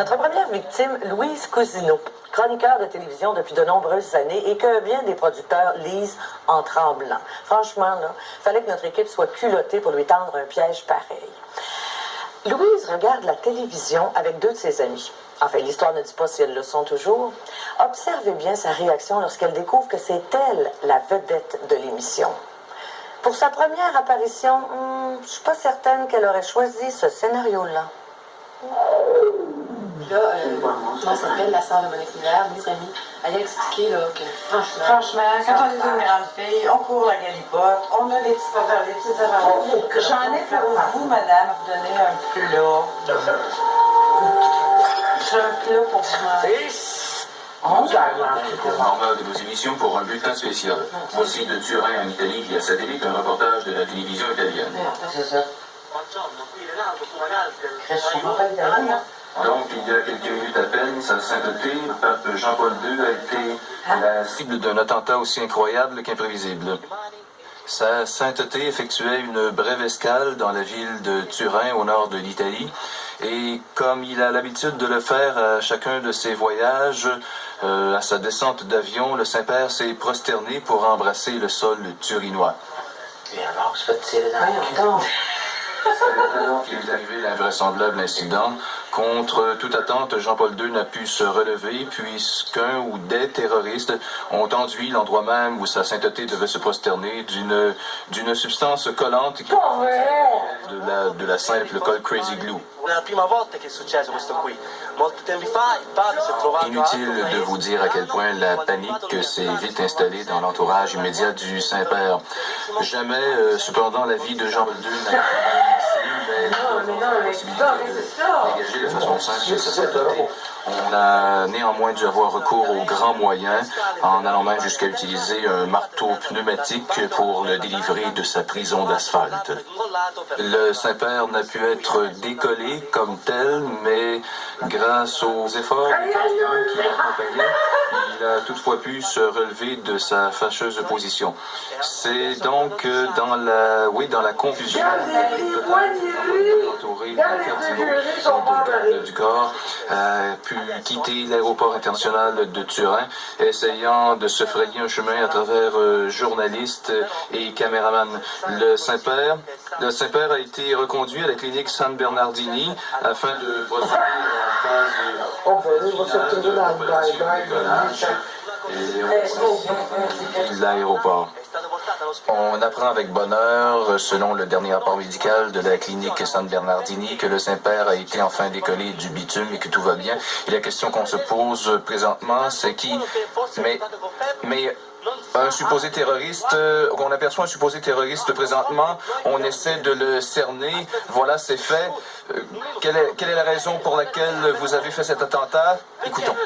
Notre première victime, Louise Cousineau, chroniqueur de télévision depuis de nombreuses années et que bien des producteurs lisent en tremblant. Franchement, là, fallait que notre équipe soit culottée pour lui tendre un piège pareil. Louise regarde la télévision avec deux de ses amis. Enfin, l'histoire ne dit pas si elles le sont toujours. Observez bien sa réaction lorsqu'elle découvre que c'est elle la vedette de l'émission. Pour sa première apparition, je suis pas certaine qu'elle aurait choisi ce scénario-là. Là, comment s'appelle la sœur de Monique Miller, mes amis, elle a expliqué là, que franchement... Franchement, quand on est une grande fille, on court la galipote, on a des petites affaires, des petites affaires. J'en ai pour vous, madame, à vous donner un plat. J'ai un plat pour moi. Format de nos émissions pour un bulletin spécial. Voici de Turin en Italie via satellite un reportage de la télévision italienne. C'est ça. Donc, il y a quelques minutes à peine, sa sainteté, le pape Jean-Paul II a été la cible d'un attentat aussi incroyable qu'imprévisible. Sa sainteté effectuait une brève escale dans la ville de Turin, au nord de l'Italie, et comme il a l'habitude de le faire à chacun de ses voyages, à sa descente d'avion, le Saint-Père s'est prosterné pour embrasser le sol turinois. Et alors, je vais te tirer dans le cul. C'est alors qu'il est arrivé l'invraisemblable incident. Contre toute attente, Jean-Paul II n'a pu se relever puisqu'un ou des terroristes ont enduit l'endroit même où sa sainteté devait se prosterner d'une substance collante qui de la simple colle Crazy Glue. Inutile de vous dire à quel point la panique s'est vite installée dans l'entourage immédiat du Saint-Père. Jamais, cependant, la vie de Jean-Paul II n'a dégagé de façon simple sa sainteté. On a néanmoins dû avoir recours aux grands moyens, en allant même jusqu'à utiliser un marteau pneumatique pour le délivrer de sa prison d'asphalte. Le Saint-Père n'a pu être décollé comme tel, mais grâce aux efforts qui l'accompagnaient, il a toutefois pu se relever de sa fâcheuse position. C'est donc dans la confusion entouré de cardinaux du corps, a pu quitter l'aéroport international de Turin, essayant de se frayer un chemin à travers journalistes et caméramans. Le Saint-Père a été reconduit à la clinique San Bernardini afin de procéder à la phase de l'aéroport. On apprend avec bonheur, selon le dernier rapport médical de la clinique San Bernardini, que le Saint-Père a été enfin décollé du bitume et que tout va bien. Et la question qu'on se pose présentement, c'est qui... Mais un supposé terroriste, on aperçoit un supposé terroriste présentement, on essaie de le cerner, voilà, c'est fait. Quelle est la raison pour laquelle vous avez fait cet attentat? Écoutons.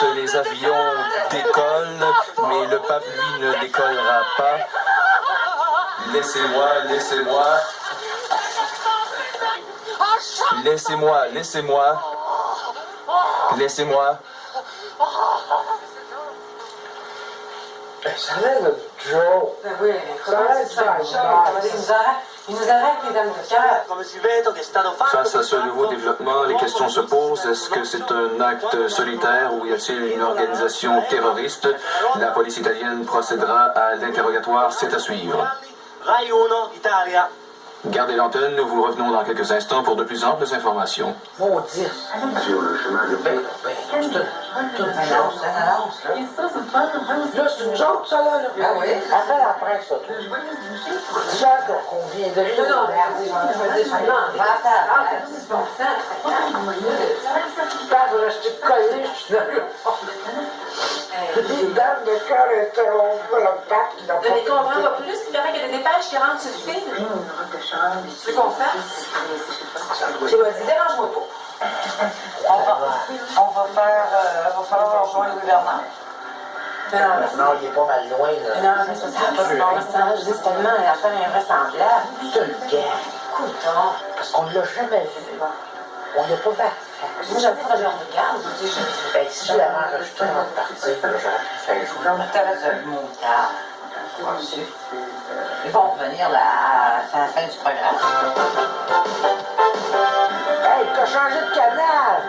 Tous les avions décollent, mais le pape, lui, ne décollera pas. Laissez-moi. Ça a l'air de Joe. Ben oui, il nous arrête les dames de cœur. Face à ce nouveau développement, les questions se posent. Est-ce que c'est un acte solitaire ou y a-t-il une organisation terroriste? La police italienne procédera à l'interrogatoire. C'est à suivre. Gardez l'antenne, nous vous revenons dans quelques instants pour de plus amples informations. Maudit. Sur le chemin de paix. C'est une annonce, là. Là, c'est une joke, ça, là. Ah oui? Après, ça. Déjà qu'on vient de lui. Non, Je vais rester collé, je suis là. Les dames de cœur étaient on va le pape. Mais comprends pas plus, il paraît qu'il y a des dépêches qui rentrent sur le fil. Tu veux qu'on fasse? Tu m'as dit, dérange-moi pas. On va falloir rejoindre le gouverneur. Non, il est pas mal loin, là. Non, mais ça ne pas de bon sens. Je dis, c'est tellement une affaire invraisemblable. C'est une guerre. Écoutons. Parce qu'on l'a jamais vu. On l'a pas fait. Moi, j'avoue que je le regarde. Je dis, Ben, si j'avais enregistré notre partie, j'aurais pu faire jouer. non, mais t'as raison, mon tard. Ils vont revenir là, à la fin du programme. Hey, t'as changé de canal!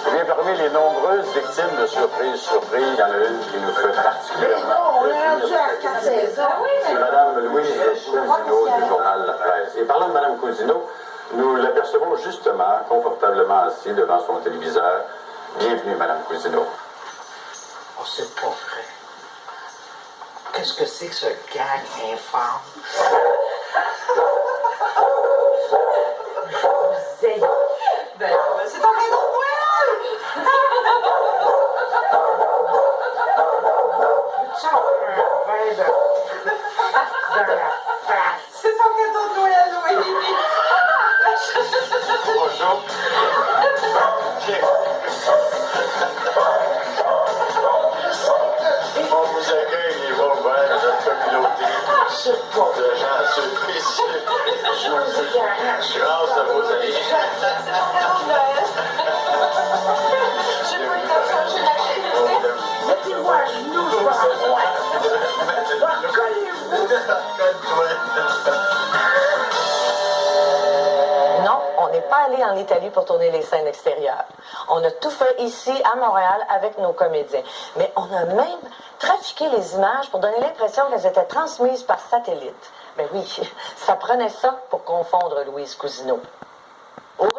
Eh bien, parmi les nombreuses victimes de surprise, il y en a une qui nous fait particulièrement. Non, on est rendu à 4 saisons. C'est Mme Louise Cousineau du journal La Presse. Et parlant de Mme Cousineau, nous l'apercevons justement, confortablement assis devant son téléviseur. Bienvenue, Mme Cousineau. Oh, c'est pas vrai. Qu'est-ce que c'est que ce gag infâme? Vous ayez... Ben, c'est ton cadeau de Noël! Veux-tu avoir un verre dans la face? C'est ton cadeau de Noël, oui! Bonjour. On vous accueille, les bons verts de notre communauté. C'est pas De gens surpris. Grâce à vos amis. C'est ton cadeau de Noël! J'ai pas eu le temps de changer d'activité. Mettez-moi à genoux, je vais en voir. Non, on n'est pas allé en Italie pour tourner les scènes extérieures. On a tout fait ici, à Montréal, avec nos comédiens. Mais on a même trafiqué les images pour donner l'impression qu'elles étaient transmises par satellite. Ben oui, ça prenait ça pour confondre Louise Cousineau.